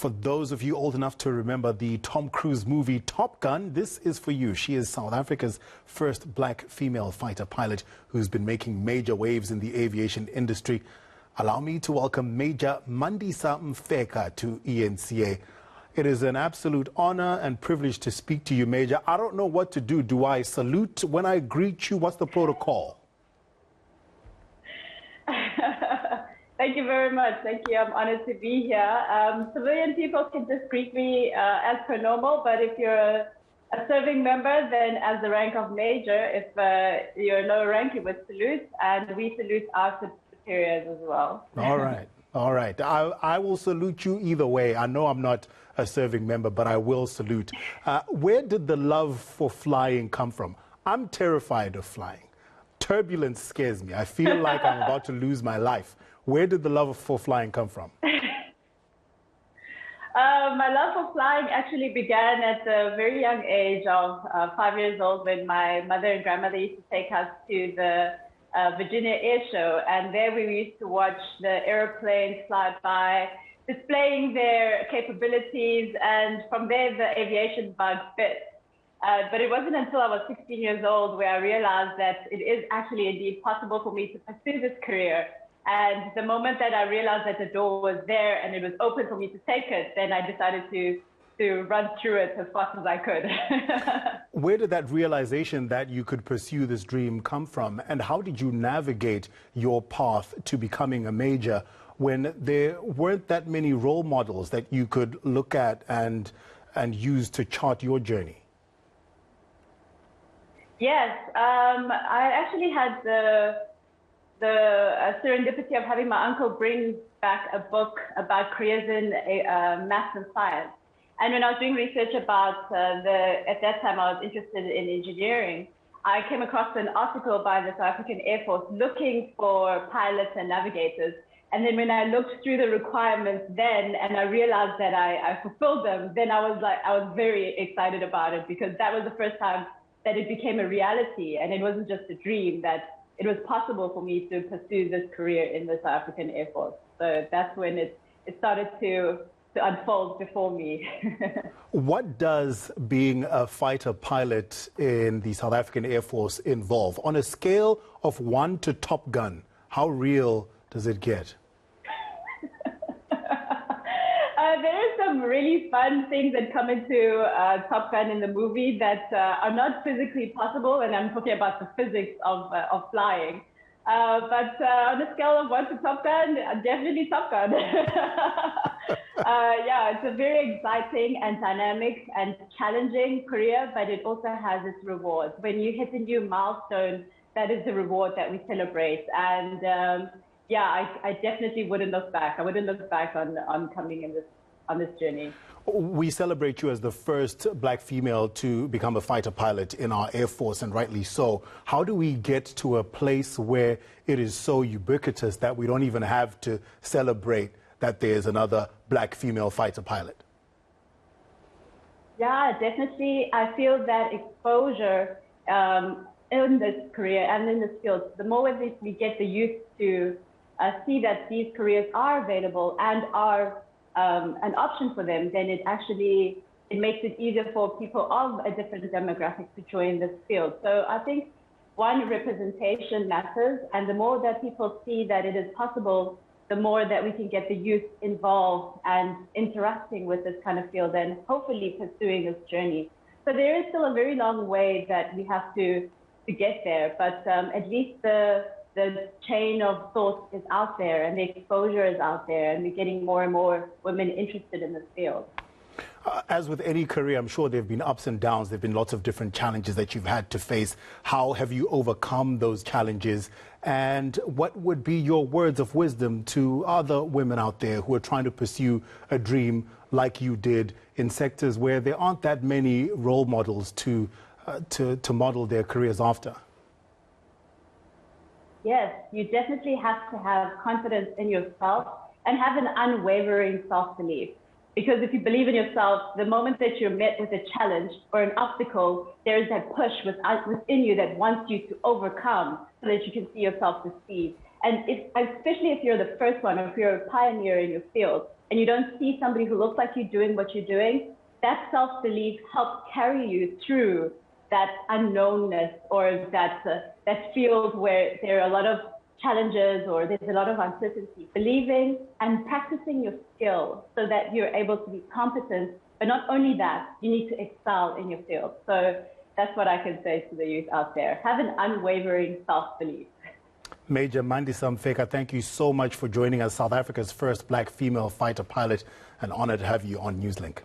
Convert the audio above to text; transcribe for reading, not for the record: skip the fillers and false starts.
For those of you old enough to remember the Tom Cruise movie Top Gun, this is for you. She is South Africa's first black female fighter pilot who's been making major waves in the aviation industry. Allow me to welcome Major Mandisa Mfeka to eNCA. It is an absolute honor and privilege to speak to you, Major. I don't know what to do. Do I salute when I greet you? What's the protocol? Thank you very much. Thank you. I'm honored to be here. Civilian people can just greet me as per normal, but if you're a serving member, then as the rank of major. If you're lower rank, you would salute, and we salute our superiors as well. All right. All right. I will salute you either way. I know I'm not a serving member, but I will salute. Where did the love for flying come from? I'm terrified of flying. Turbulence scares me. I feel like I'm about to lose my life. Where did the love for flying come from? My love for flying actually began at a very young age of 5 years old, when my mother and grandmother used to take us to the Virginia Air Show, and there we used to watch the airplanes fly by, displaying their capabilities, and from there the aviation bug bit. But it wasn't until I was 16 years old where I realized that it is actually indeed possible for me to pursue this career. And the moment that I realized that the door was there and it was open for me to take it, then I decided to run through it as fast as I could. Where did that realization that you could pursue this dream come from? And how did you navigate your path to becoming a major when there weren't that many role models that you could look at and use to chart your journey? Yes, I actually had the serendipity of having my uncle bring back a book about careers in maths and science. And when I was doing research about at that time I was interested in engineering, I came across an article by the South African Air Force looking for pilots and navigators. And then when I looked through the requirements then, and I realized that I fulfilled them, then I was very excited about it, because that was the first time that it became a reality, and it wasn't just a dream, that it was possible for me to pursue this career in the South African Air Force. So that's when it started to unfold before me. What does being a fighter pilot in the South African Air Force involve? On a scale of 1 to Top Gun, how real does it get? There are some really fun things that come into Top Gun in the movie that are not physically possible, and I'm talking about the physics of flying. But on a scale of 1 to Top Gun, definitely Top Gun. Yeah, it's a very exciting and dynamic and challenging career, but it also has its rewards. When you hit a new milestone, that is the reward that we celebrate. And yeah, I definitely wouldn't look back. I wouldn't look back on coming on this journey. We celebrate you as the first black female to become a fighter pilot in our Air Force, and rightly so. How do we get to a place where it is so ubiquitous that we don't even have to celebrate that there's another black female fighter pilot? Yeah, definitely. I feel that exposure in this career and in this field, the more we get the youth to see that these careers are available and are an option for them, then it makes it easier for people of a different demographic to join this field. So I think, one, representation matters, and the more that people see that it is possible, the more that we can get the youth involved and interacting with this kind of field and hopefully pursuing this journey. So there is still a very long way that we have to get there, but at least the chain of thought is out there, and the exposure is out there, and we're getting more and more women interested in this field. As with any career, I'm sure there have been ups and downs. There have been lots of different challenges that you've had to face. How have you overcome those challenges? And what would be your words of wisdom to other women out there who are trying to pursue a dream like you did in sectors where there aren't that many role models to model their careers after? Yes, you definitely have to have confidence in yourself and have an unwavering self-belief. Because if you believe in yourself, the moment that you're met with a challenge or an obstacle, there is that push within you that wants you to overcome so that you can see yourself succeed. And especially if you're the first one, or if you're a pioneer in your field, and you don't see somebody who looks like you doing what you're doing, that self-belief helps carry you through that unknownness or that field where there are a lot of challenges or there's a lot of uncertainty. Believing and practicing your skill so that you're able to be competent, but not only that, you need to excel in your field. So that's what I can say to the youth out there. Have an unwavering self-belief. Major Mandisa Mfeka, thank you so much for joining us, South Africa's first black female fighter pilot. An honor to have you on NewsLink.